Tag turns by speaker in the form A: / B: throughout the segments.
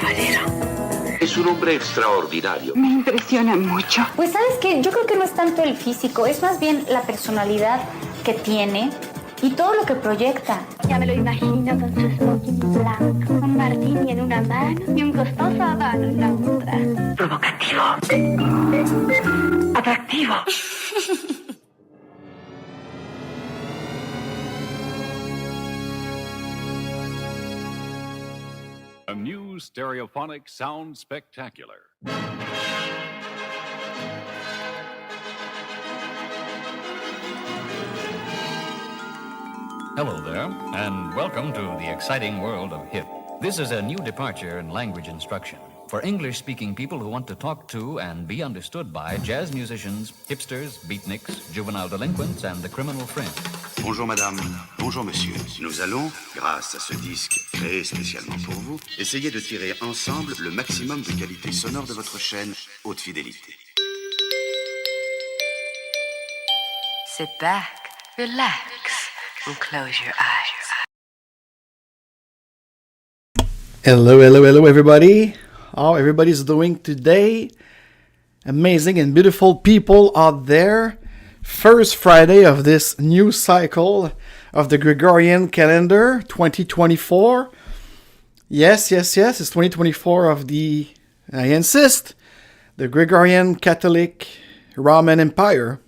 A: caballero.
B: Es un hombre extraordinario.
A: Me impresiona mucho.
C: Pues ¿sabes qué? Yo creo que no es tanto el físico, es más bien la personalidad que tiene y todo lo que proyecta.
D: Ya me lo imagino con su smoking blanco, un martini en una mano y un costoso habano en la otra.
A: Provocativo. Atractivo.
E: A new stereophonic sound spectacular.
F: Hello there, and welcome to the exciting world of hip. This is a new departure in language instruction for English-speaking people who want to talk to and be understood by jazz musicians, hipsters, beatniks, juvenile delinquents, and the criminal fringe.
G: Bonjour madame, bonjour monsieur. Nous allons, grâce à ce disque créé spécialement pour vous, essayer de tirer ensemble le maximum de qualité sonore de votre chaîne haute fidélité.
A: Sit back, relax, and close your eyes.
H: Hello everybody. How everybody's doing today? Amazing and beautiful people out there. First Friday of this new cycle of the Gregorian calendar 2024. Yes, it's 2024 of the, I insist, the Gregorian Catholic Roman Empire.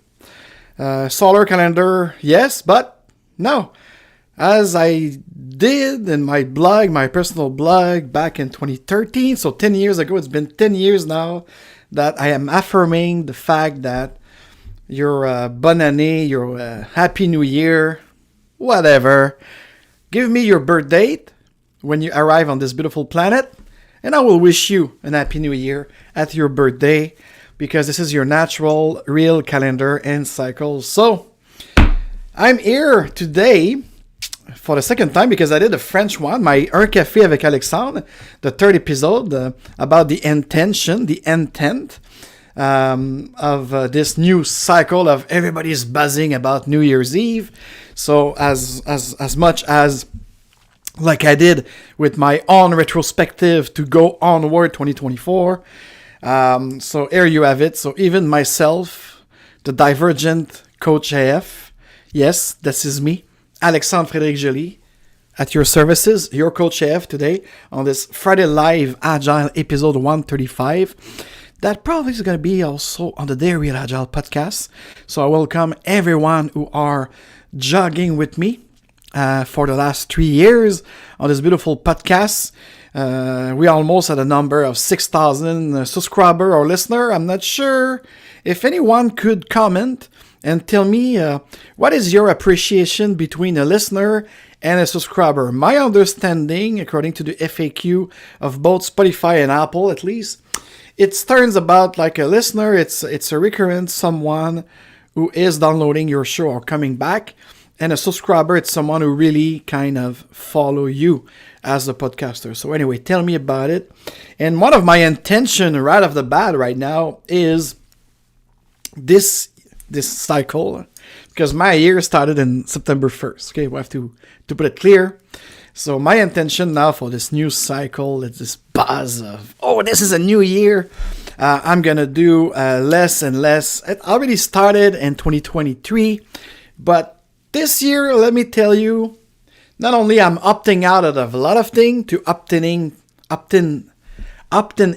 H: Solar calendar, yes, but no. As I did in my blog, my personal blog back in 2013, so 10 years ago, it's been 10 years now that I am affirming the fact that your bonne année, your happy new year, whatever. Give me your birth date when you arrive on this beautiful planet, and I will wish you an happy new year at your birthday, because this is your natural, real calendar and cycle. So, I'm here today for the second time because I did a French one, my Un Café avec Alexandre, the third episode about the intention, the intent of this new cycle of everybody's buzzing about New Year's Eve. So as much as like I did with my own retrospective to go onward 2024. So here you have it. So even myself, the divergent coach AF, yes, this is me, Alexandre Frédéric Joly, at your services, your coach AF today on this Friday Live Agile episode 135. That probably is going to be also on the Day Real Agile podcast. So I welcome everyone who are jogging with me for the last 3 years on this beautiful podcast. We almost had a number of 6,000 subscriber or listener. I'm not sure if anyone could comment and tell me what is your appreciation between a listener and a subscriber. My understanding, according to the FAQ of both Spotify and Apple at least, it turns about like a listener, it's a recurrent someone who is downloading your show or coming back, and a subscriber, it's someone who really kind of follow you as a podcaster. So anyway, tell me about it. And one of my intention right off the bat right now is this cycle, because my year started in September 1st. Okay, we have to put it clear. So my intention now for this new cycle is this buzz of, oh, this is a new year. I'm going to do less and less. It already started in 2023. But this year, let me tell you, not only I'm opting out of a lot of things to opting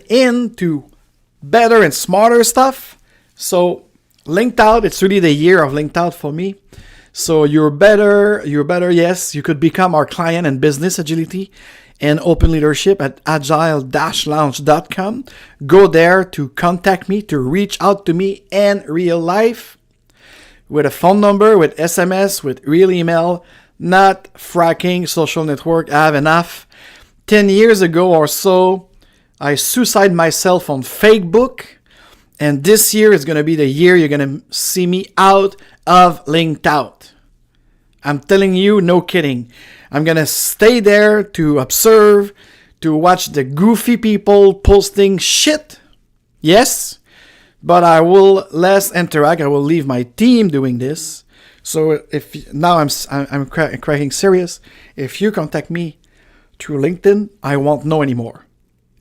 H: in to better and smarter stuff. So linked out, it's really the year of linked out for me. So you're better, yes. You could become our client in business agility and open leadership at agile-lounge.com. Go there to contact me, to reach out to me in real life with a phone number, with SMS, with real email, not fracking social network. I have enough. 10 years ago or so, I suicide myself on Facebook. And this year is going to be the year you're going to see me out of linked out. I'm telling you, no kidding. I'm going to stay there to observe, to watch the goofy people posting shit. Yes, but I will less interact. I will leave my team doing this. So if now I'm cracking serious. If you contact me through LinkedIn, I won't know anymore.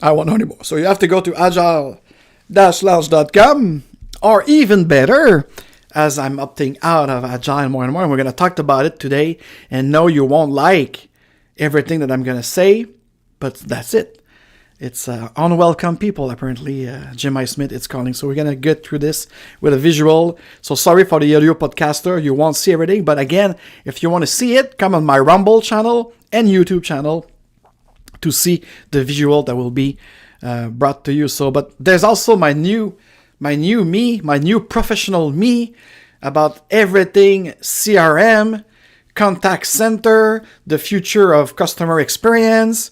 H: I won't know anymore. So you have to go to agile-lounge.com, or even better, as I'm opting out of Agile more and more, and we're going to talk about it today, and no, you won't like everything that I'm going to say, but that's it. It's unwelcome people, apparently, Jim I. Smith it's calling. So we're going to get through this with a visual. So sorry for the audio podcaster, you won't see everything, but again, if you want to see it, come on my Rumble channel and YouTube channel to see the visual that will be brought to you. So, but there's also my new professional me about everything CRM, contact center, the future of customer experience,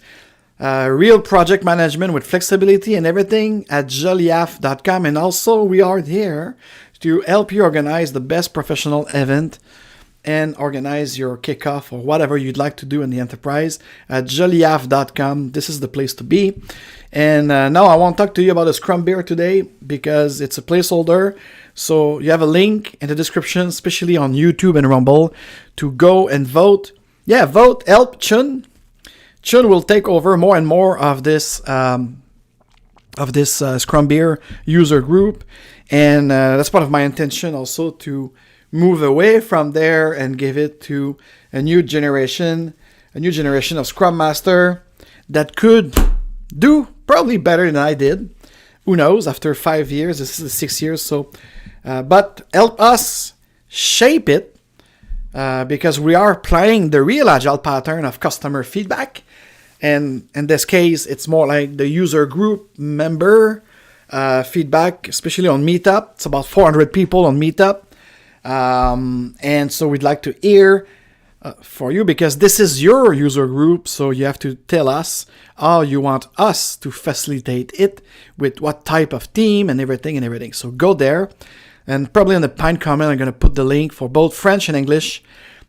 H: real project management with flexibility and everything at joliaf.com. And also we are there to help you organize the best professional event and organize your kickoff or whatever you'd like to do in the enterprise at joliaf.com. This is the place to be. And now I want to talk to you about a Scrum Beer today because it's a placeholder. So you have a link in the description, especially on YouTube and Rumble, to go and vote. Yeah, vote, help Chun. Chun will take over more and more of this Scrum Beer user group. And that's part of my intention also to move away from there and give it to a new generation of Scrum Master that could do probably better than I did. Who knows? After 5 years, this is 6 years. So, but help us shape it because we are applying the real Agile pattern of customer feedback. And in this case, it's more like the user group member feedback, especially on Meetup. It's about 400 people on Meetup. And so we'd like to hear for you because this is your user group. So you have to tell us how you want us to facilitate it with what type of team and everything. So go there and probably in the pinned comment, I'm going to put the link for both French and English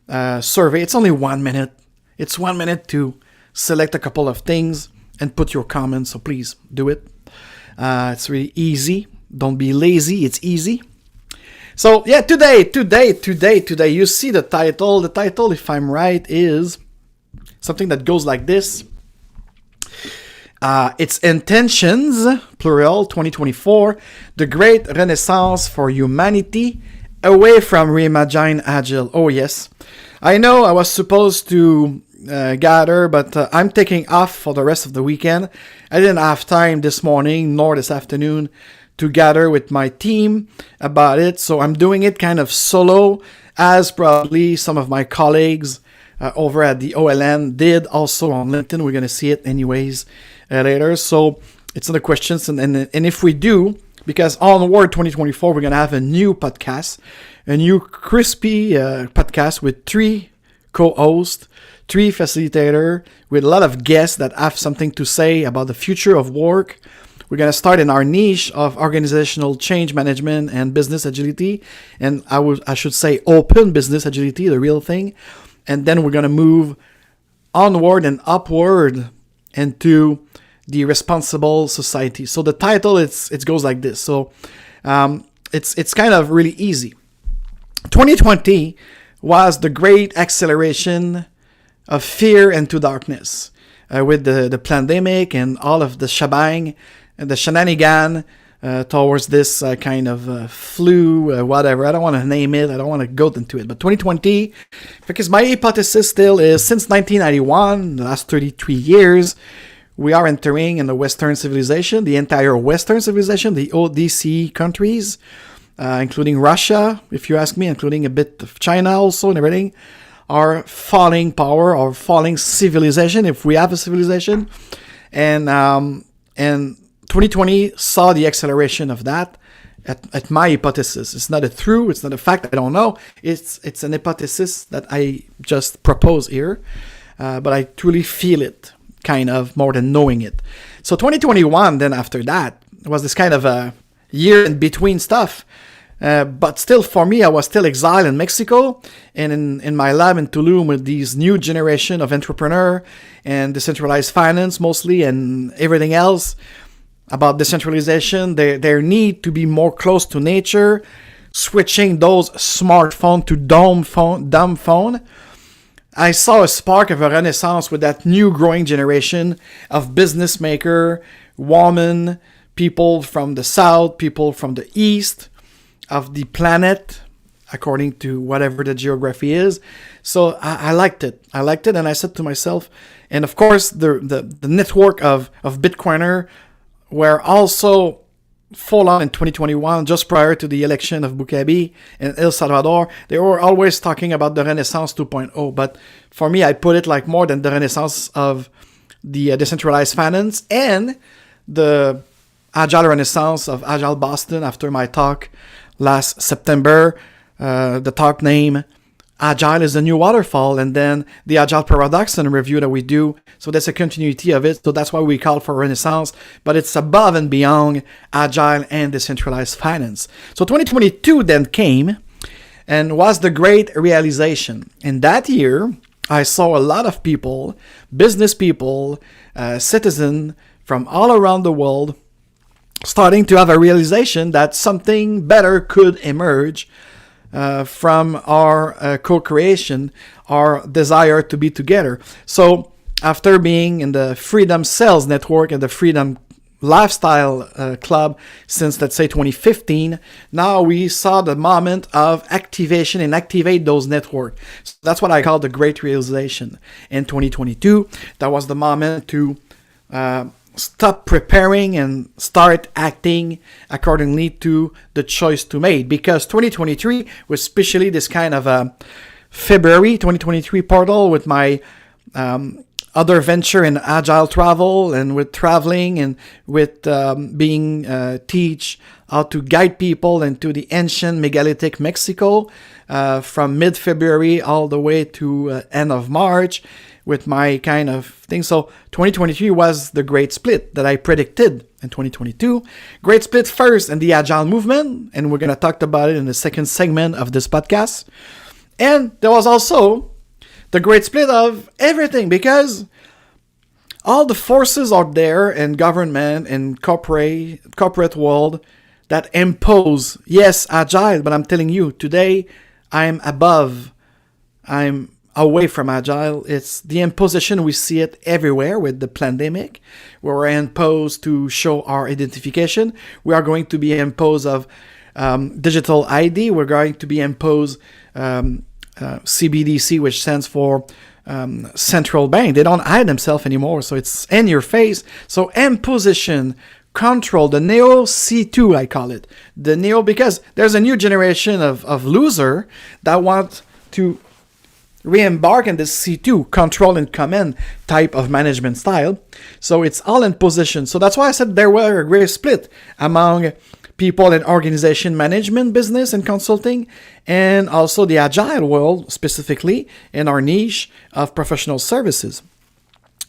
H: survey. It's only 1 minute. It's 1 minute to select a couple of things and put your comments. So please do it. It's really easy. Don't be lazy. It's easy. So yeah, today, you see the title. The title, if I'm right, is something that goes like this. It's Intentions, plural, 2024, the Great Renaissance for Humanity, away from Reimagine Agile. Oh yes, I know I was supposed to gather, but I'm taking off for the rest of the weekend. I didn't have time this morning nor this afternoon to gather with my team about it. So I'm doing it kind of solo, as probably some of my colleagues over at the OLN did also on LinkedIn. We're going to see it anyways later. So it's not a question. And if we do, because onward 2024, we're going to have a new podcast, a new crispy podcast with 3 co-hosts, 3 facilitators, with a lot of guests that have something to say about the future of work. We're going to start in our niche of organizational change management and business agility. And I should say open business agility, the real thing. And then we're going to move onward and upward into the responsible society. So the title, it goes like this. So it's kind of really easy. 2020 was the great acceleration of fear into darkness with the pandemic and all of the shebang and the shenanigan towards this kind of flu, whatever. I don't want to name it. I don't want to go into it. But 2020, because my hypothesis still is since 1991, the last 33 years, we are entering in the Western civilization, the entire Western civilization, the ODC countries, including Russia, if you ask me, including a bit of China also and everything, are falling power or falling civilization, if we have a civilization. And 2020 saw the acceleration of that at my hypothesis. It's not a true, it's not a fact, I don't know. It's an hypothesis that I just propose here, but I truly feel it, kind of, more than knowing it. So 2021, then after that, was this kind of a year in between stuff. But still, for me, I was still exiled in Mexico and in my lab in Tulum with these new generation of entrepreneur and decentralized finance mostly and everything else about decentralization, their need to be more close to nature, switching those smartphone to dumb phone. I saw a spark of a renaissance with that new growing generation of business maker women, people from the south, people from the east of the planet, according to whatever the geography is. So I liked it. I liked it, and I said to myself, and of course the network of Bitcoiner were also full on in 2021, just prior to the election of Bukele in El Salvador. They were always talking about the Renaissance 2.0, but for me, I put it like more than the Renaissance of the decentralized finance and the Agile Renaissance of Agile Boston after my talk last September. The talk name Agile is the New Waterfall, and then the Agile Paradox and review that we do. So that's a continuity of it. So that's why we call for Renaissance, but it's above and beyond Agile and decentralized finance. So 2022 then came and was the great realization. In that year, I saw a lot of people, business people, citizens from all around the world starting to have a realization that something better could emerge from our co-creation, our desire to be together. So after being in the Freedom Sales Network and the Freedom Lifestyle Club since, let's say, 2015, now we saw the moment of activation and activate those networks. So that's what I call the great realization in 2022. That was the moment to stop preparing and start acting accordingly to the choice to make, because 2023 was especially this kind of a February 2023 portal with my other venture in agile travel and with traveling and with being teach how to guide people into the ancient megalithic Mexico from mid-February all the way to end of March with my kind of thing. So 2023 was the great split that I predicted in 2022. Great split first in the Agile movement, and we're going to talk about it in the second segment of this podcast. And there was also the great split of everything, because all the forces out there in government and corporate world that impose, yes, Agile, but I'm telling you, today I'm away from Agile. It's the imposition. We see it everywhere with the pandemic, where we're imposed to show our identification. We are going to be imposed of digital ID. We're going to be imposed CBDC, which stands for central bank. They don't hide themselves anymore, so it's in your face. So imposition, control, the Neo C2, I call it. The Neo, because there's a new generation of loser that want to re-embark in this C2, control and command type of management style. So it's all in position. So that's why I said there were a great split among people in organization management, business and consulting, and also the Agile world, specifically in our niche of professional services.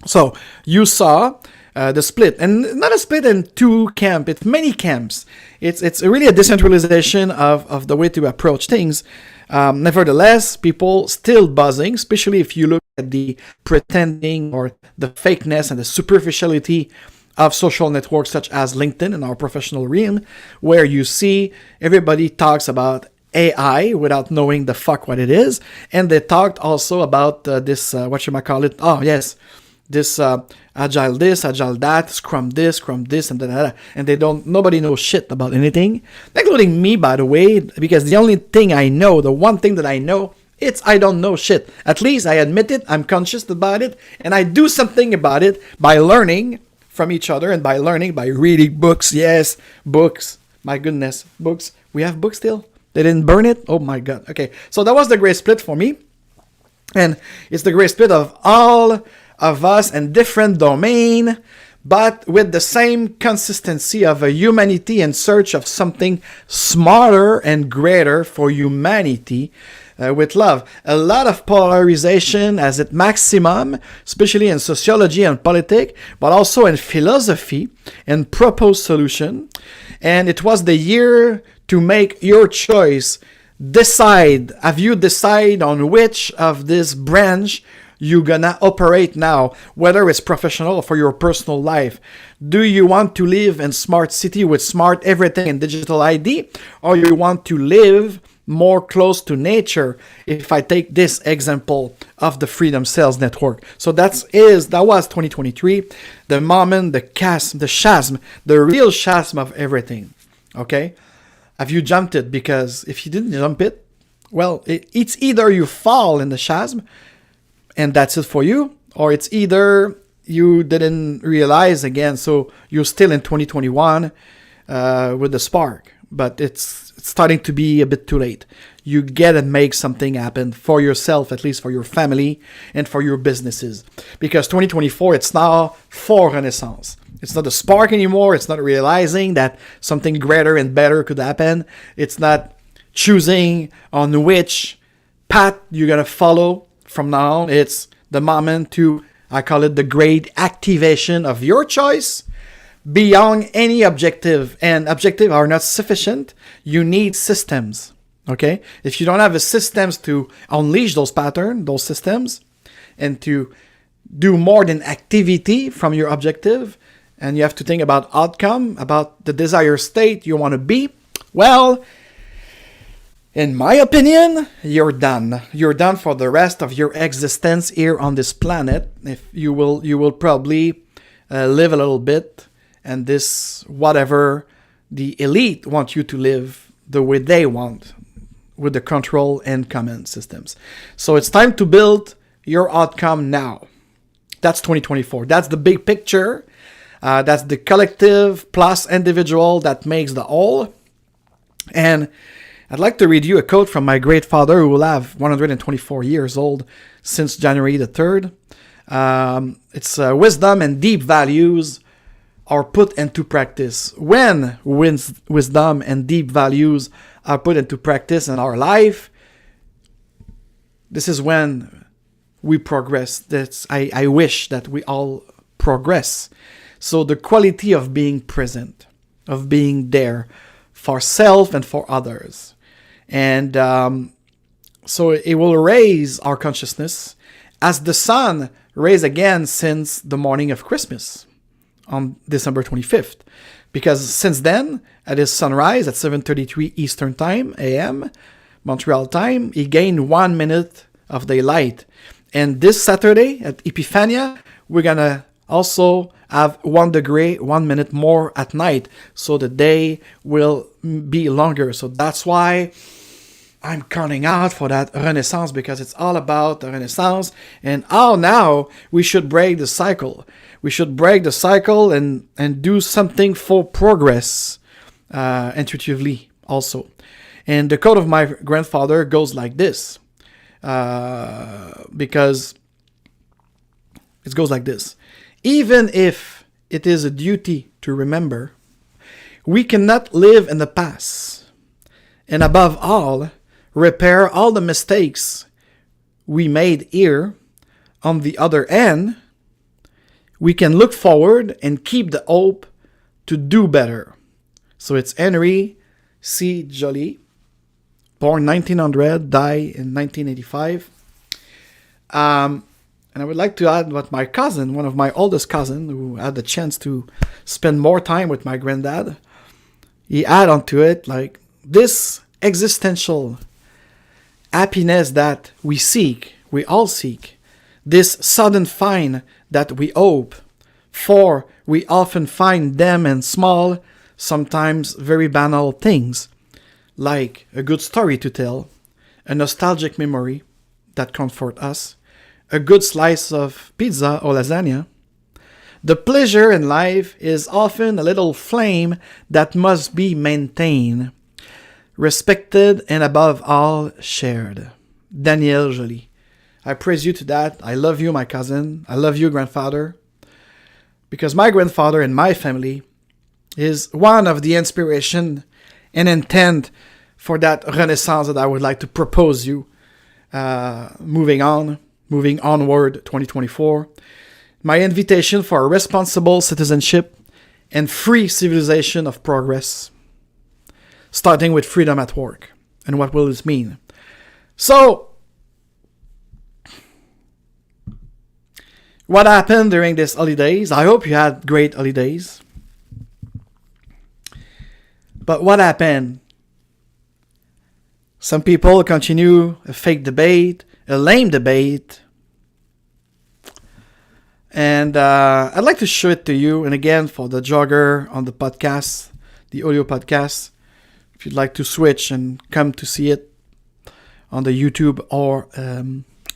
H: So you saw the split, and not a split in two camps, it's many camps. It's really a decentralization of the way to approach things. Nevertheless, people still buzzing, especially if you look at the pretending or the fakeness and the superficiality of social networks such as LinkedIn in our professional realm, where you see everybody talks about AI without knowing the fuck what it is. And they talked also about this, this agile this, agile that, scrum this, and da. And nobody knows shit about anything, including me, by the way, because the one thing that I know, it's I don't know shit. At least I admit it, I'm conscious about it, and I do something about it by learning from each other and by reading books. Yes, books. My goodness, books. We have books still? They didn't burn it? Oh my God. Okay, so that was the great split for me. And it's the great split of all of us in different domain, but with the same consistency of a humanity in search of something smarter and greater for humanity, with love. A lot of polarization as its maximum, especially in sociology and politics, but also in philosophy and proposed solution. And it was the year to make your choice. Have you decided on which of this branch you're gonna operate now, whether it's professional or for your personal life? Do you want to live in smart city with smart everything and digital ID, or you want to live more close to nature if I take this example of the Freedom Sales Network. So that was 2023, the moment, the chasm, the real chasm of everything. Okay? Have you jumped it? Because if you didn't jump it, well, it's either you fall in the chasm and that's it for you, or it's either you didn't realize again, so you're still in 2021 with the spark, but it's starting to be a bit too late. You gotta make something happen for yourself, at least for your family and for your businesses, because 2024, it's now for Renaissance. It's not a spark anymore. It's not realizing that something greater and better could happen. It's not choosing on which path you're gonna follow from now on. It's the moment to, I call it the great activation of your choice beyond any objective. And objectives are not sufficient. You need systems. Okay? If you don't have the systems to unleash those patterns, those systems, and to do more than activity from your objective, and you have to think about outcome, about the desired state you want to be, well, in my opinion, you're done. You're done for the rest of your existence here on this planet. If you will probably live a little bit, and this whatever the elite want you to live the way they want, with the control and command systems. So it's time to build your outcome now. That's 2024. That's the big picture. That's the collective plus individual that makes the whole. And I'd like to read you a quote from my great father, who will have 124 years old since January the 3rd. It's wisdom and deep values are put into practice. When wisdom and deep values are put into practice in our life, this is when we progress. I wish that we all progress. So the quality of being present, of being there for self and for others. And so it will raise our consciousness as the sun raised again since the morning of Christmas on December 25th. Because since then, at his sunrise at 7:33 Eastern Time, AM, Montreal time, he gained 1 minute of daylight. And this Saturday at Epiphania, we're going to also have 1 degree, 1 minute more at night. So the day will be longer. So that's why I'm calling out for that Renaissance, because it's all about the Renaissance and how now we should break the cycle. We should break the cycle and do something for progress intuitively also. And the quote of my grandfather goes like this, because it goes like this. Even if it is a duty to remember, we cannot live in the past. And above all, repair all the mistakes we made here. On the other end, we can look forward and keep the hope to do better. So it's Henry C. Joly, born 1900, died in 1985. And I would like to add what my cousin, one of my oldest cousins, who had the chance to spend more time with my granddad, he add onto it, like, this existential happiness that we seek, we all seek, this sudden find that we hope for, we often find them in small, sometimes very banal things, like a good story to tell, a nostalgic memory that comfort us, a good slice of pizza or lasagna. The pleasure in life is often a little flame that must be maintained, respected, and above all, shared. Daniel Joly. I praise you to that. I love you, my cousin. I love you, grandfather. Because my grandfather and my family is one of the inspiration and intent for that renaissance that I would like to propose you. Moving onward, 2024. My invitation for a responsible citizenship and free civilization of progress, starting with freedom at work. And what will this mean? So, what happened during these holidays? I hope you had great holidays. But what happened Some people continue a fake debate, a lame debate. And I'd like to show it to you. And again, for the jogger on the podcast, the audio podcast, if you'd like to switch and come to see it on the YouTube or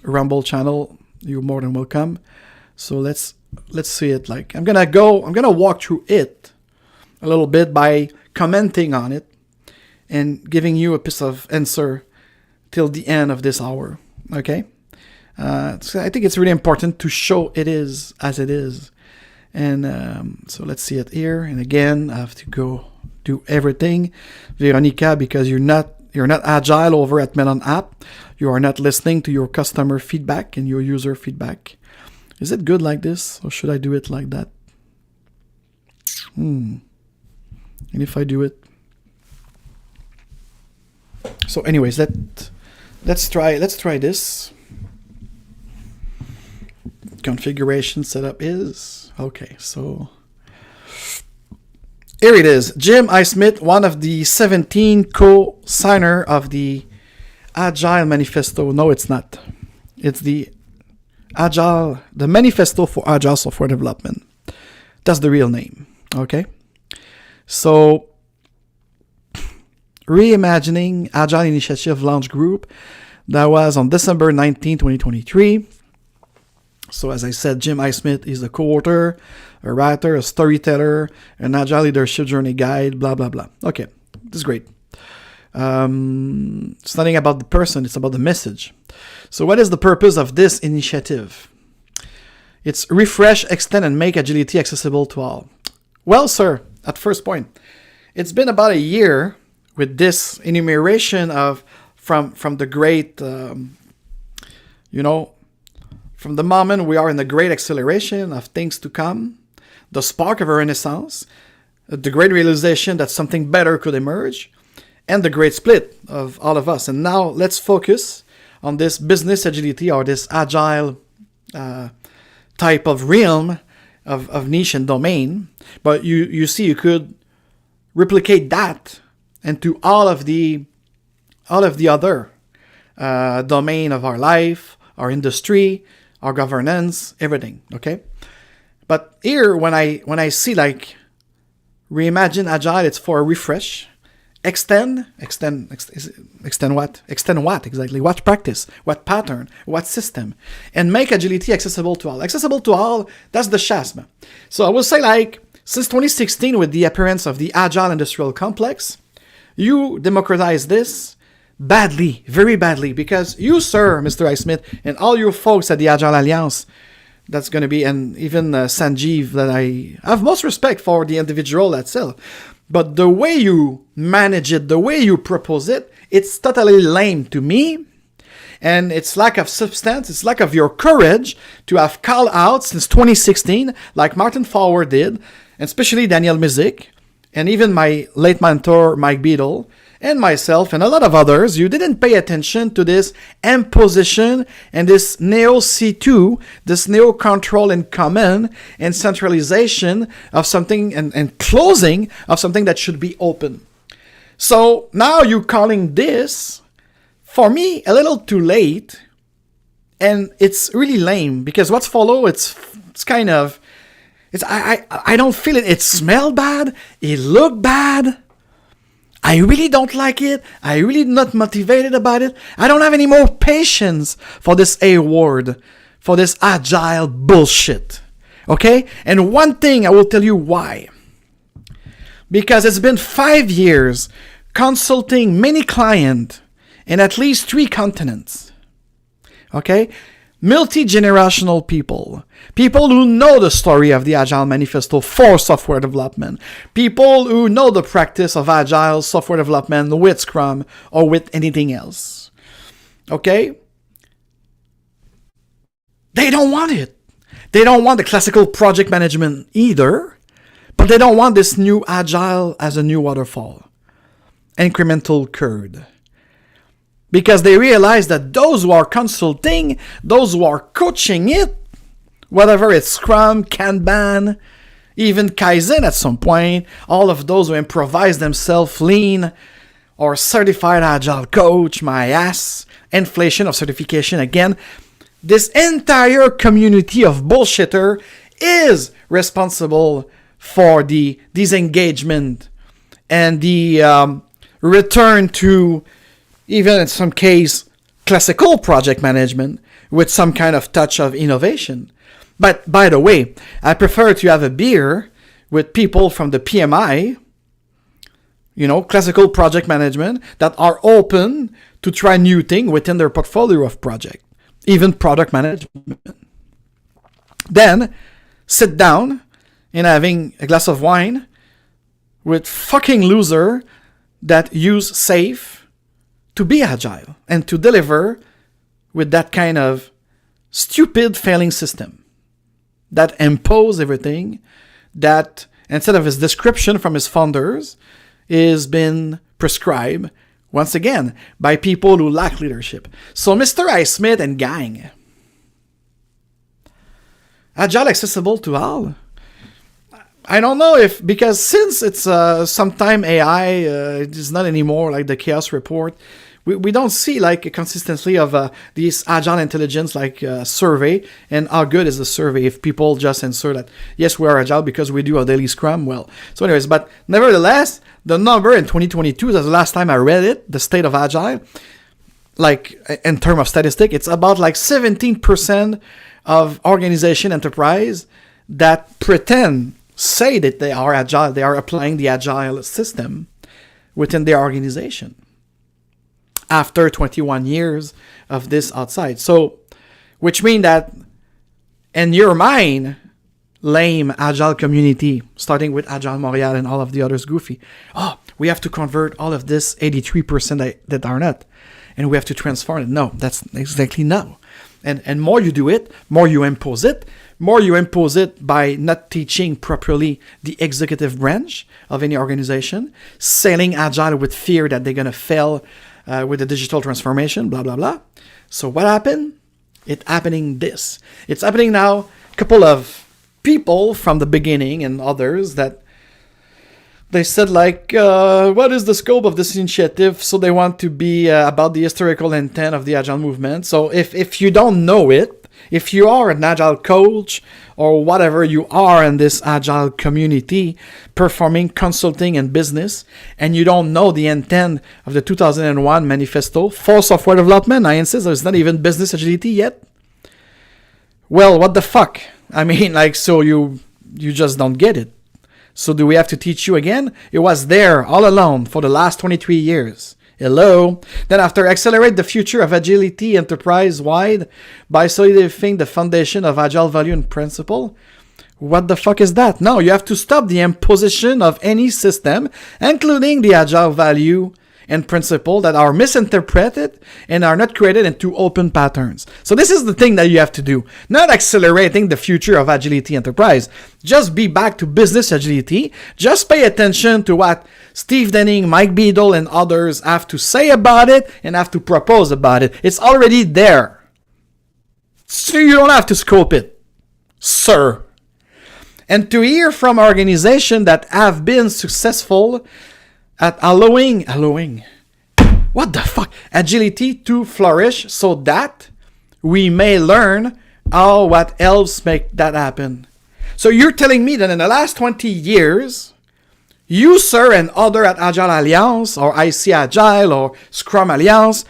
H: Rumble channel, you're more than welcome. So let's see it. Like I'm gonna walk through it a little bit by commenting on it and giving you a piece of answer till the end of this hour. Okay. So I think it's really important to show it is as it is. And so let's see it here. And again, I have to go do everything. Veronica, because you're not agile over at Melon App. You are not listening to your customer feedback and your user feedback. Is it good like this, or should I do it like that? And if I do it... So anyways, let's try this. Configuration setup is... Okay, so... Here it is. Jim I. Smith, one of the 17 co-signer of the Agile Manifesto. No, it's not. It's the Manifesto for Agile Software Development. That's the real name. Okay? So, Reimagining Agile Initiative Launch Group. That was on December 19, 2023. So as I said, Jim I. Smith is a co-author, a writer, a storyteller, an Agile Leadership Journey Guide, blah, blah, blah. Okay, this is great. It's nothing about the person, it's about the message. So what is the purpose of this initiative? It's refresh, extend, and make agility accessible to all. Well, sir, at first point, it's been about a year with this enumeration of from the great, from the moment we are in the great acceleration of things to come, the spark of a renaissance, the great realization that something better could emerge, and the great split of all of us. And now let's focus on this business agility or this agile type of realm of niche and domain. But you see, you could replicate that into all of the other domain of our life, our industry, our governance, everything. Okay, but here when I see like Reimagine Agile, it's for a refresh, extend what exactly? What practice? What pattern? What system? And make agility accessible to all. Accessible to all. That's the chasm. So I will say like since 2016, with the appearance of the Agile Industrial Complex, you democratize this. Badly, very badly, because you, sir, Mr. I. Smith, and all you folks at the Agile Alliance, that's going to be, and even Sanjeev, that I have most respect for the individual itself, but the way you manage it, the way you propose it, it's totally lame to me, and it's lack of substance, it's lack of your courage to have called out since 2016, like Martin Fowler did, and especially Daniel Mizik, and even my late mentor, Mike Beadle, and myself and a lot of others. You didn't pay attention to this imposition and this neo-C2, this neo-control and command and centralization of something and closing of something that should be open. So now you're calling this, for me, a little too late, and it's really lame because what's follow, it's kind of, I don't feel it. It smelled bad. It looked bad. I really don't like it. I really not motivated about it. I don't have any more patience for this A word, for this agile bullshit. Okay? And one thing I will tell you why. Because it's been 5 years consulting many clients in at least 3 continents. Okay? Multi-generational people who know the story of the Agile Manifesto for software development, people who know the practice of Agile software development with Scrum or with anything else. Okay? They don't want it. They don't want the classical project management either, but they don't want this new Agile as a new waterfall, incremental curve. Because they realize that those who are consulting, those who are coaching it, whatever it's Scrum, Kanban, even Kaizen at some point, all of those who improvise themselves lean, or certified agile coach, my ass, inflation of certification again. This entire community of bullshitter is responsible for the disengagement and the return to, even in some case, classical project management with some kind of touch of innovation. But by the way, I prefer to have a beer with people from the PMI, classical project management, that are open to try new things within their portfolio of project, even product management. Then sit down and having a glass of wine with fucking loser that use SAFe to be agile and to deliver with that kind of stupid failing system that impose everything, that instead of his description from his founders is been prescribed once again by people who lack leadership. So Mr. I. Smith and gang, agile accessible to all? I don't know if, because since it's sometime AI, it's not anymore like the chaos report. We don't see like a consistency of these agile intelligence like survey, and how good is the survey if people just answer that yes, we are agile because we do a daily scrum. Well, so anyways, but nevertheless, the number in 2022, that's the last time I read it, the state of agile, like in terms of statistic, it's about like 17% of organization enterprise that say that they are agile, they are applying the agile system within their organization after 21 years of this outside. So, which means that in your mind, lame agile community, starting with Agile Montreal and all of the others goofy, we have to convert all of this 83% that are not, and we have to transform it. No, that's exactly no. And more you do it, more you impose it, by not teaching properly the executive branch of any organization, selling agile with fear that they're going to fail with the digital transformation, blah, blah, blah. So what happened? It's happening now. A couple of people from the beginning and others that they said like, what is the scope of this initiative? So they want to be about the historical intent of the Agile movement. So if you don't know it, if you are an Agile coach or whatever you are in this Agile community performing consulting and business, and you don't know the intent of the 2001 manifesto for software development, I insist there's not even business agility yet. Well, what the fuck? I mean, like, so you just don't get it. So do we have to teach you again? It was there all along for the last 23 years. Hello. Then after, accelerate the future of agility enterprise-wide by solidifying the foundation of agile value and principle. What the fuck is that? No, you have to stop the imposition of any system, including the agile value and principle that are misinterpreted and are not created into open patterns. So this is the thing that you have to do. Not accelerating the future of agility enterprise. Just be back to business agility. Just pay attention to what Steve Denning, Mike Beadle, and others have to say about it and have to propose about it. It's already there. So you don't have to scope it, sir. And to hear from organizations that have been successful at allowing what the fuck, agility to flourish so that we may learn what else make that happen. So you're telling me that in the last 20 years, you, sir, and other at Agile Alliance or IC Agile or Scrum Alliance,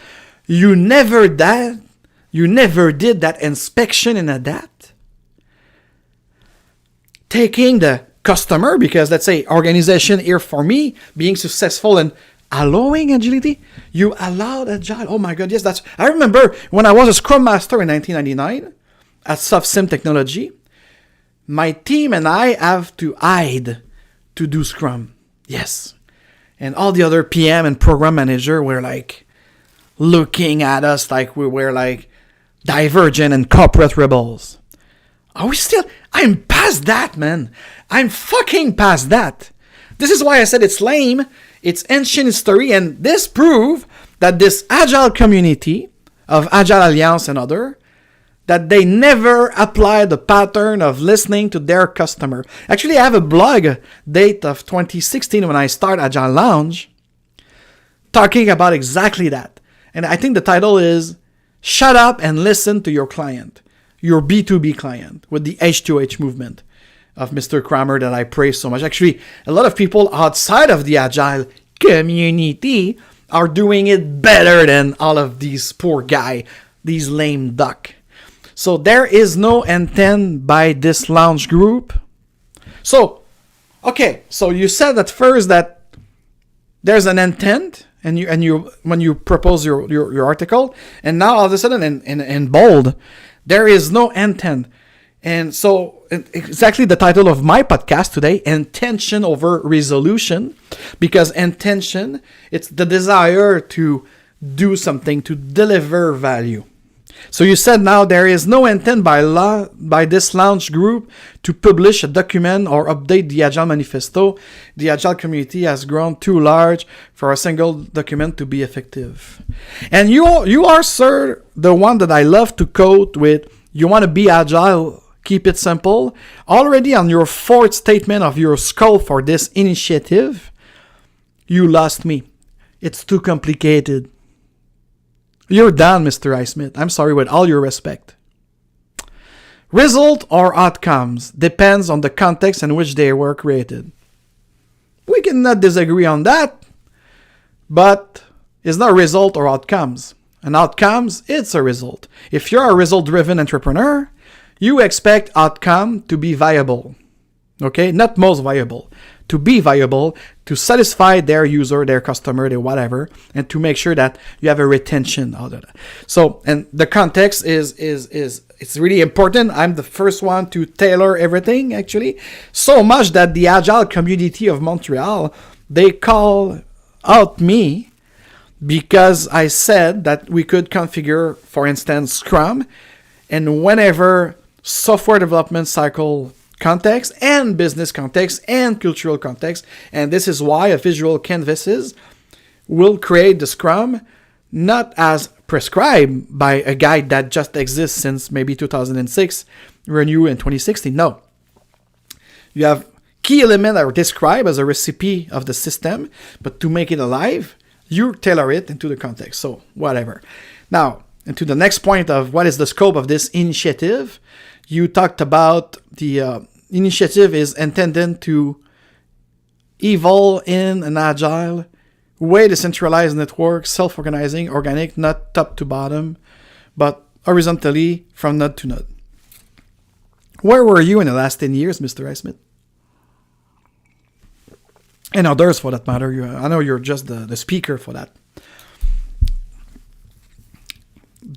H: you never did that inspection and adapt? Taking the customer, because let's say organization here for me being successful in allowing agility, you allowed agile. Oh my god, yes, I remember when I was a Scrum Master in 1999 at SoftSim Technology, my team and I have to hide to do Scrum. Yes. And all the other PM and program manager were like looking at us like we were like divergent and corporate rebels. Are we still? I'm past that, man. I'm fucking past that. This is why I said it's lame. It's ancient history, and this proves that this Agile community of Agile Alliance and other, that they never apply the pattern of listening to their customer. Actually, I have a blog date of 2016 when I start Agile Lounge talking about exactly that. And I think the title is Shut Up and Listen to Your Client, your B2B client, with the H2H movement of Mr. Kramer that I praise so much. Actually, a lot of people outside of the Agile community are doing it better than all of these poor guy, these lame duck. So there is no intent by this launch group. So, okay, so you said at first that there's an intent, and you when you propose your article, and now all of a sudden in bold, there is no intent. And so exactly the title of my podcast today, Intention over Resolution, because intention, it's the desire to do something, to deliver value. So you said now there is no intent by this launch group to publish a document or update the Agile Manifesto. The Agile community has grown too large for a single document to be effective. And you are, sir, the one that I love to quote with, you want to be Agile, keep it simple. Already on your fourth statement of your scope for this initiative, you lost me. It's too complicated. You're done, Mr. Highsmith. I'm sorry, with all your respect. Result or outcomes depends on the context in which they were created. We cannot disagree on that, but it's not result or outcomes. And outcomes, it's a result. If you're a result-driven entrepreneur, you expect outcome to be viable. Okay? Not most viable. To be viable, to satisfy their user, their customer, their whatever, and to make sure that you have a retention out of that. So, and the context is it's really important. I'm the first one to tailor everything, actually. So much that the Agile community of Montreal, they call out me because I said that we could configure, for instance, Scrum, and whenever software development cycle context and business context and cultural context, and this is why a visual canvases will create the Scrum not as prescribed by a guide that just exists since maybe 2006, renewed in 2016. No. You have key elements that are described as a recipe of the system, but to make it alive, you tailor it into the context. So, whatever. Now, into the next point of what is the scope of this initiative, you talked about the initiative is intended to evolve in an agile way, decentralized network, self-organizing, organic, not top to bottom, but horizontally from node to node. Where were you in the last 10 years, Mr. Highsmith? And others, for that matter. I know you're just the speaker for that.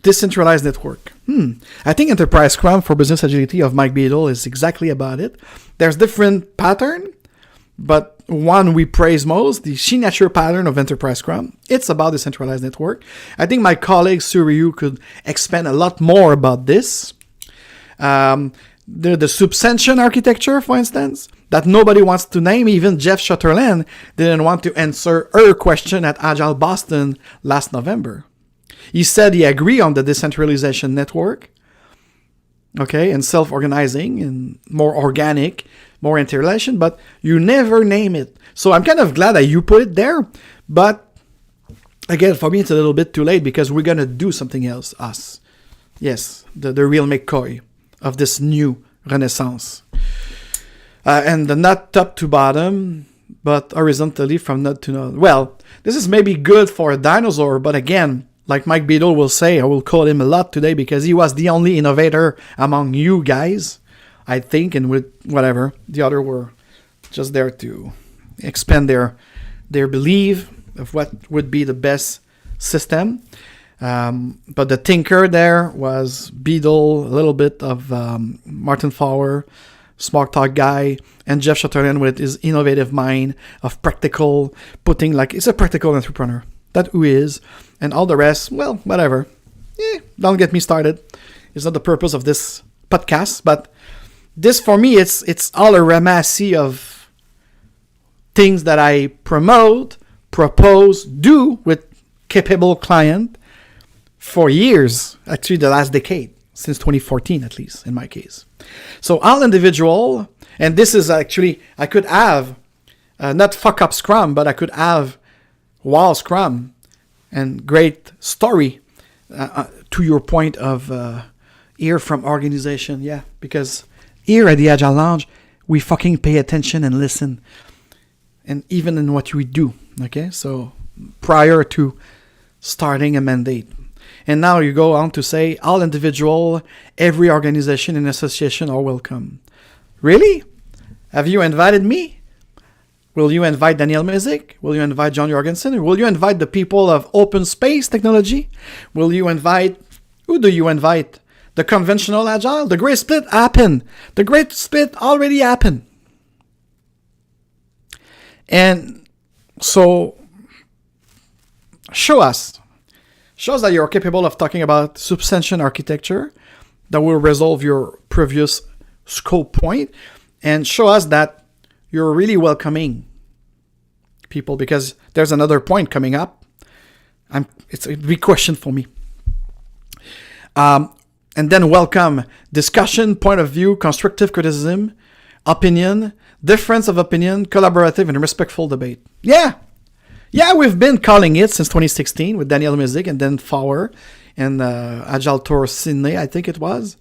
H: Decentralized network. I think Enterprise Scrum for Business Agility of Mike Beadle is exactly about it. There's different pattern, but one we praise most, the signature pattern of Enterprise Scrum. It's about decentralized network. I think my colleague Suryu could expand a lot more about this. The substantion architecture, for instance, that nobody wants to name. Even Jeff Shutterland didn't want to answer her question at Agile Boston last November. He said he agreed on the decentralization network, okay, and self-organizing and more organic, more interrelation, but you never name it. So I'm kind of glad that you put it there, but again, for me, it's a little bit too late because we're going to do something else, us. Yes, the real McCoy of this new renaissance. And the not top to bottom, but horizontally from node to node. Well, this is maybe good for a dinosaur, but again, like Mike Beadle will say, I will call him a lot today because he was the only innovator among you guys, I think, and with whatever. The other were just there to expand their belief of what would be the best system. But the thinker there was Beadle, a little bit of Martin Fowler, Smart Talk guy, and Jeff Shutterland with his innovative mind of practical, putting like, it's a practical entrepreneur. That who is, and all the rest, well, whatever. Don't get me started. It's not the purpose of this podcast, but this for me, it's all a ramassis of things that I promote, propose, do with capable client for years, actually the last decade, since 2014 at least, in my case. So all individual, and this is actually, I could have, not fuck up Scrum, but I could have wow, Scrum, and great story to your point of here from organization. Yeah, because here at the Agile Lounge, we fucking pay attention and listen, and even in what we do. Okay, so prior to starting a mandate. And now you go on to say all individual, every organization and association are welcome. Really? Have you invited me? Will you invite Daniel Music? Will you invite John Jorgensen? Will you invite the people of open space technology? Will you invite... Who do you invite? The conventional Agile? The Great Split happened. The Great Split already happened. And so, show us that you're capable of talking about substantial architecture that will resolve your previous scope point, and show us that you're really welcoming people, because there's another point coming up. It's a big question for me. And then welcome discussion, point of view, constructive criticism, opinion, difference of opinion, collaborative and respectful debate. Yeah, we've been calling it since 2016 with Daniel Music and then Fowler and Agile Tour Sydney, I think it was.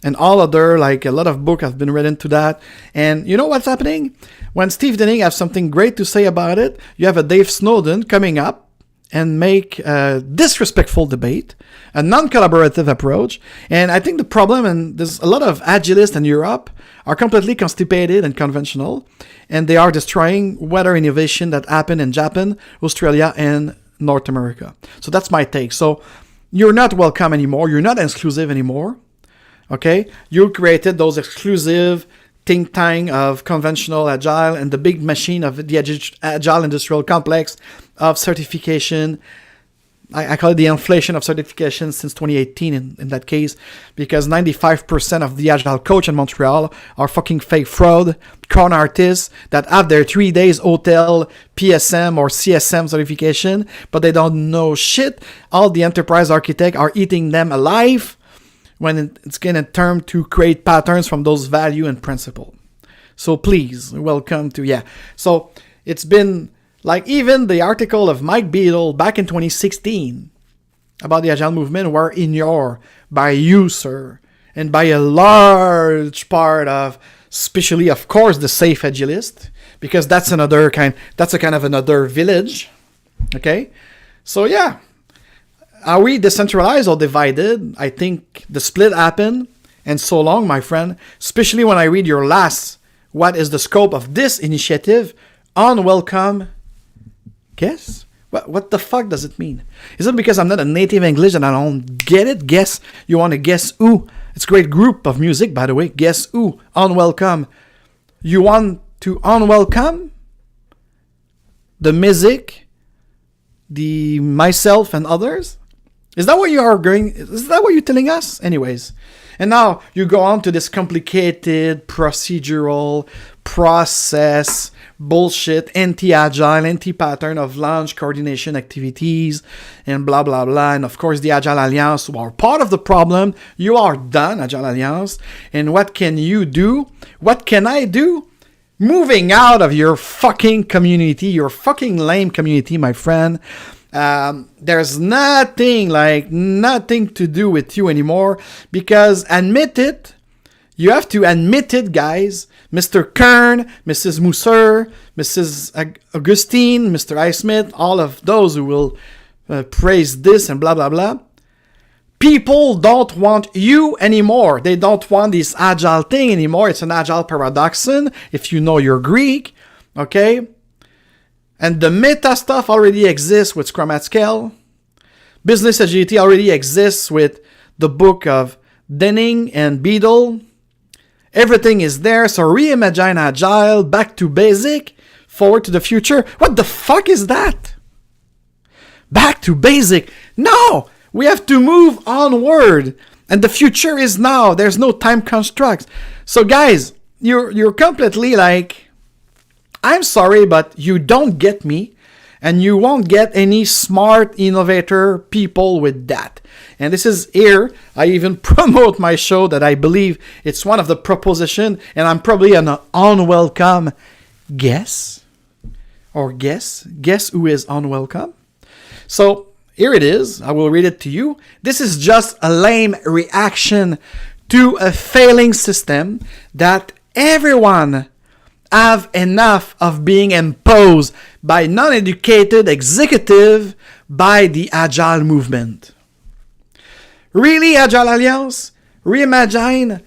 H: And all other, like a lot of books have been written to that. And you know what's happening? When Steve Denning has something great to say about it, you have a Dave Snowden coming up and make a disrespectful debate, a non-collaborative approach. And I think the problem, and there's a lot of agilists in Europe, are completely constipated and conventional, and they are destroying weather innovation that happened in Japan, Australia, and North America. So that's my take. So you're not welcome anymore. You're not exclusive anymore. Okay, you created those exclusive think tank of conventional Agile and the big machine of the Agile industrial complex of certification. I call it the inflation of certification since 2018 in that case, because 95% of the Agile coach in Montreal are fucking fake fraud, con artists that have their 3 days hotel PSM or CSM certification, but they don't know shit. All the enterprise architects are eating them alive when it's going to turn to create patterns from those value and principle. So please, welcome to, yeah. So it's been like even the article of Mike Beadle back in 2016 about the Agile movement were ignored by you, sir, and by a large part of, especially, of course, the safe Agilist, because that's a kind of another village, okay? So yeah. Are we decentralized or divided? I think the split happened, and so long, my friend, especially when I read your last, what is the scope of this initiative, unwelcome, guess? What the fuck does it mean? Is it because I'm not a native English and I don't get it? Guess? You want to guess who? It's a great group of music, by the way. Guess who? Unwelcome. You want to unwelcome the music, the myself and others? Is that what you are going? Is that what you're telling us? Anyways, and now you go on to this complicated procedural process bullshit, anti-agile, anti-pattern of launch coordination activities, and blah blah blah. And of course, the Agile Alliance who are part of the problem. You are done, Agile Alliance. And what can you do? What can I do? Moving out of your fucking community, your fucking lame community, my friend. There's nothing to do with you anymore, because admit it, you have to admit it, guys. Mr. Kern, Mrs. Mousser, Mrs. Augustine, Mr. Highsmith, all of those who will praise this and blah blah blah. People don't want you anymore. They don't want this agile thing anymore. It's an agile paradoxon, if you know your Greek, okay? And the meta stuff already exists with Scrum at Scale. Business agility already exists with the book of Denning and Beadle. Everything is there, so Reimagine Agile, back to basic, forward to the future. What the fuck is that? Back to basic. No! We have to move onward. And the future is now. There's no time constructs. So guys, you're completely like, I'm sorry, but you don't get me, and you won't get any smart innovator people with that. And this is here, I even promote my show that I believe it's one of the proposition, and I'm probably an unwelcome guest. or guess who is unwelcome. So here it is. I will read it to you. This is just a lame reaction to a failing system that everyone have enough of being imposed by non-educated executive by the Agile movement. Really, Agile Alliance? Reimagine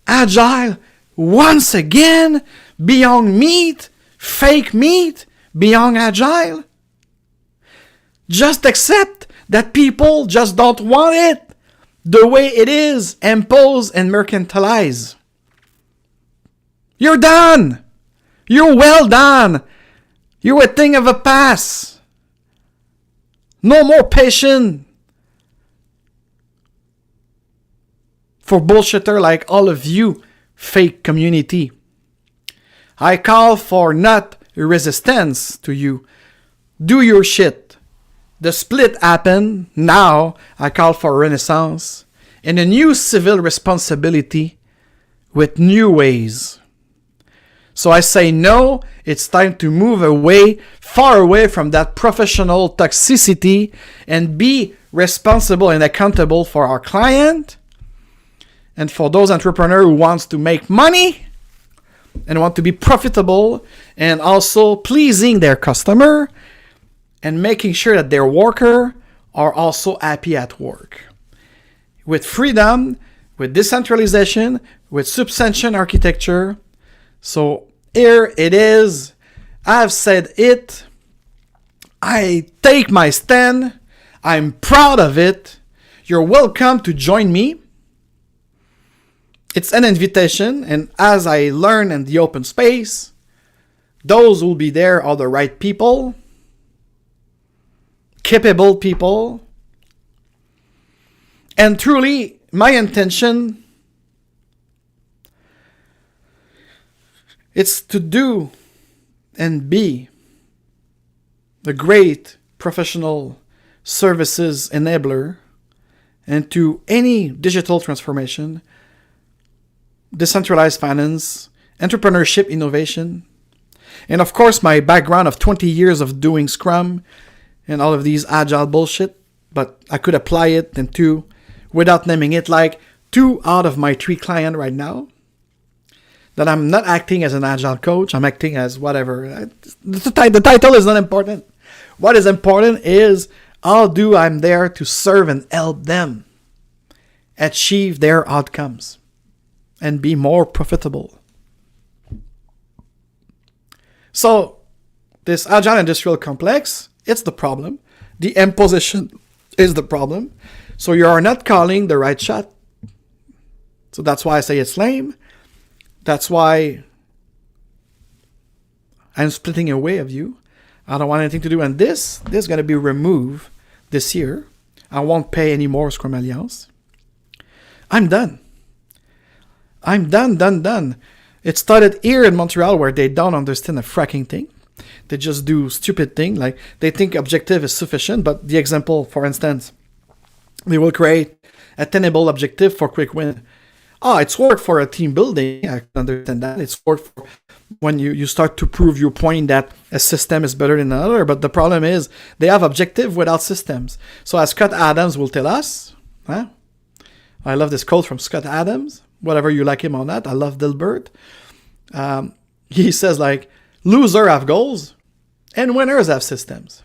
H: Agile once again? Beyond meat? Fake meat? Beyond Agile? Just accept that people just don't want it the way it is, impose and mercantilize. You're done. You're well done. You're a thing of a past. No more patience for bullshitter like all of you, fake community. I call for not resistance to you. Do your shit. The split happened. Now I call for renaissance and a new civil responsibility with new ways. So I say no, it's time to move away, far away from that professional toxicity and be responsible and accountable for our client and for those entrepreneurs who wants to make money and want to be profitable and also pleasing their customer and making sure that their workers are also happy at work. With freedom, with decentralization, with subscription architecture. So here it is. I've said it. I take my stand. I'm proud of it. You're welcome to join me. It's an invitation, and as I learn in the open space, those who will be there are the right people, capable people, and truly, my intention is to do and be the great professional services enabler and to any digital transformation, decentralized finance, entrepreneurship, innovation, and of course my background of 20 years of doing Scrum and all of these agile bullshit, but I could apply it into, without naming it, like 2 out of my 3 clients right now, that I'm not acting as an agile coach, I'm acting as whatever. The title is not important. What is important is how do I'm there to serve and help them achieve their outcomes and be more profitable. So this agile industrial complex, it's the problem. The imposition is the problem. So you are not calling the right shot. So that's why I say it's lame. That's why I'm splitting away of you. I don't want anything to do. And this is going to be removed this year. I won't pay any more Scrum Alliance. I'm done. I'm done. It started here in Montreal where they don't understand a fracking thing. They just do stupid thing. Like they think objective is sufficient. But the example, for instance, they will create a tenable objective for quick win. It's work for a team building. I understand that. It's work for when you start to prove your point that a system is better than another. But the problem is they have objective without systems. So as Scott Adams will tell us, I love this quote from Scott Adams. Whatever you like him or not, I love Dilbert. He says like, losers have goals and winners have systems.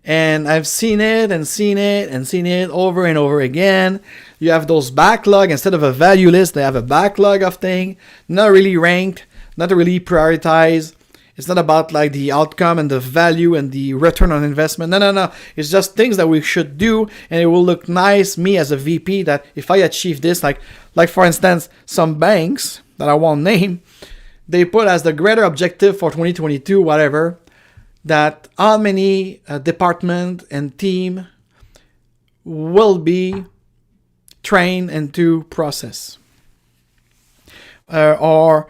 H: And I've seen it over and over again. You have those backlog. Instead of a value list, they have a backlog of things, not really ranked, not really prioritized. It's not about like the outcome and the value and the return on investment. No. It's just things that we should do, and it will look nice, me as a VP, that if I achieve this, like for instance, some banks that I won't name, they put as the greater objective for 2022, whatever, that how many department and team will be trained into process. Or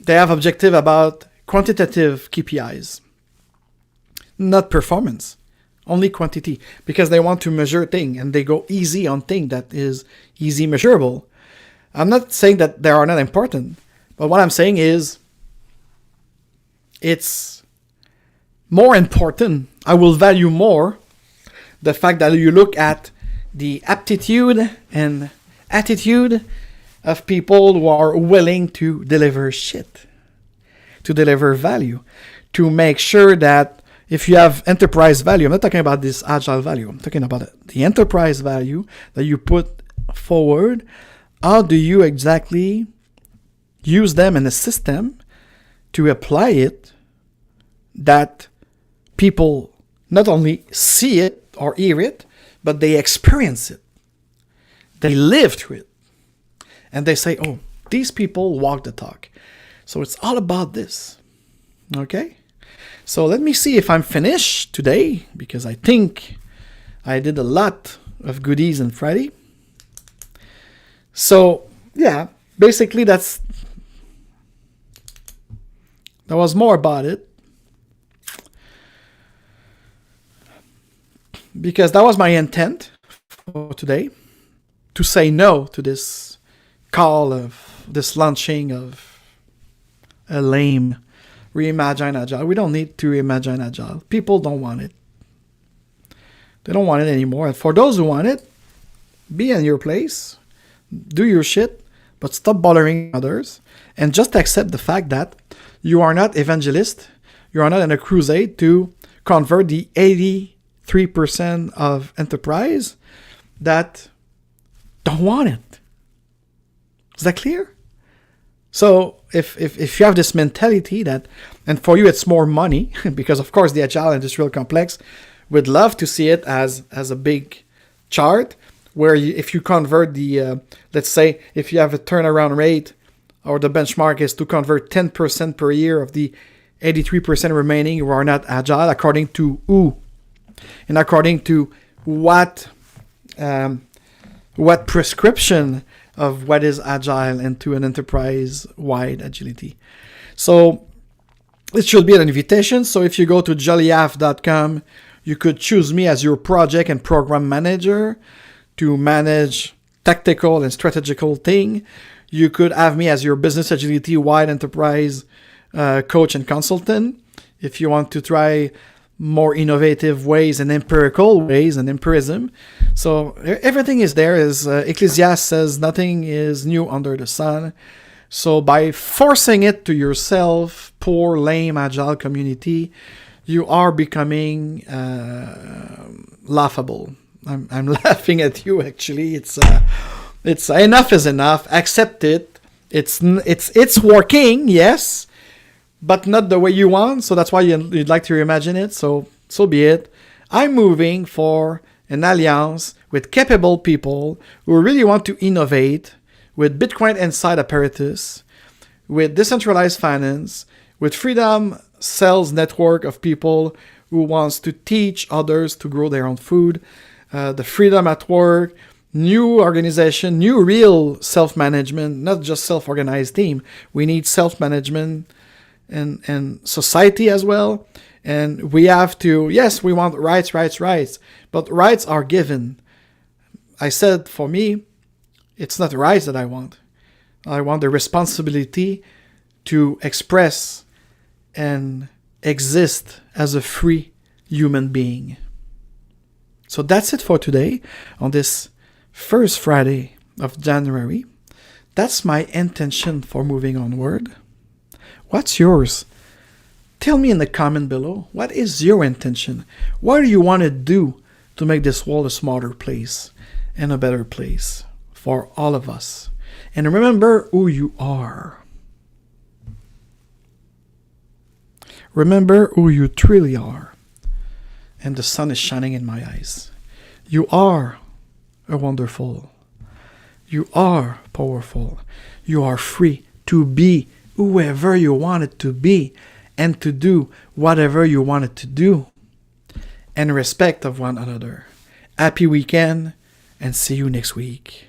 H: they have objective about quantitative KPIs, not performance, only quantity, because they want to measure thing and they go easy on thing that is easy measurable. I'm not saying that they are not important, but what I'm saying is it's more important, I will value more the fact that you look at the aptitude and attitude of people who are willing to deliver shit, to deliver value, to make sure that if you have enterprise value, I'm not talking about this agile value, I'm talking about the enterprise value that you put forward. How do you exactly use them in a system to apply it that people not only see it or hear it, but they experience it. They live through it. And they say, oh, these people walk the talk. So it's all about this. Okay? So let me see if I'm finished today, because I think I did a lot of goodies on Friday. So, yeah, basically that was more about it. Because that was my intent for today, to say no to this call of this launching of a lame Reimagine Agile. We don't need to reimagine Agile. People don't want it. They don't want it anymore. And for those who want it, be in your place, do your shit, but stop bothering others, and just accept the fact that you are not evangelist. You are not in a crusade to convert the 83% of enterprise that don't want it. Is that clear? So if you have this mentality that, and for you it's more money, because of course the agile industrial complex would love to see it as a big chart where if you convert the, let's say if you have a turnaround rate, or the benchmark is to convert 10% per year of the 83% remaining who are not agile, according to who? And according to what prescription of what is agile into an enterprise-wide agility. So it should be an invitation. So if you go to jollyaf.com, you could choose me as your project and program manager to manage tactical and strategical thing. You could have me as your business agility-wide enterprise coach and consultant. If you want to try more innovative ways and empirical ways and empirism. So everything is there. As Ecclesiastes says, nothing is new under the sun. So by forcing it to yourself, poor, lame, agile community, you are becoming laughable. I'm laughing at you, actually. It's enough is enough. Accept it. It's working, yes, but not the way you want. So that's why you'd like to reimagine it. So be it. I'm moving for an alliance with capable people who really want to innovate, with Bitcoin inside apparatus, with decentralized finance, with freedom sales network of people who wants to teach others to grow their own food, the freedom at work, new organization, new real self-management, not just self-organized team. We need self-management and society as well. And we have to, yes, we want rights, but rights are given. I said, for me, it's not rights that I want. I want the responsibility to express and exist as a free human being. So that's it for today on this first Friday of January. That's my intention for moving onward. What's yours? Tell me in the comment below. What is your intention? What do you want to do to make this world a smarter place and a better place for all of us? And remember who you are. Remember who you truly are. And the sun is shining in my eyes. You are wonderful. You are powerful. You are free to be whoever you wanted to be and to do whatever you wanted to do in respect of one another. Happy weekend and see you next week.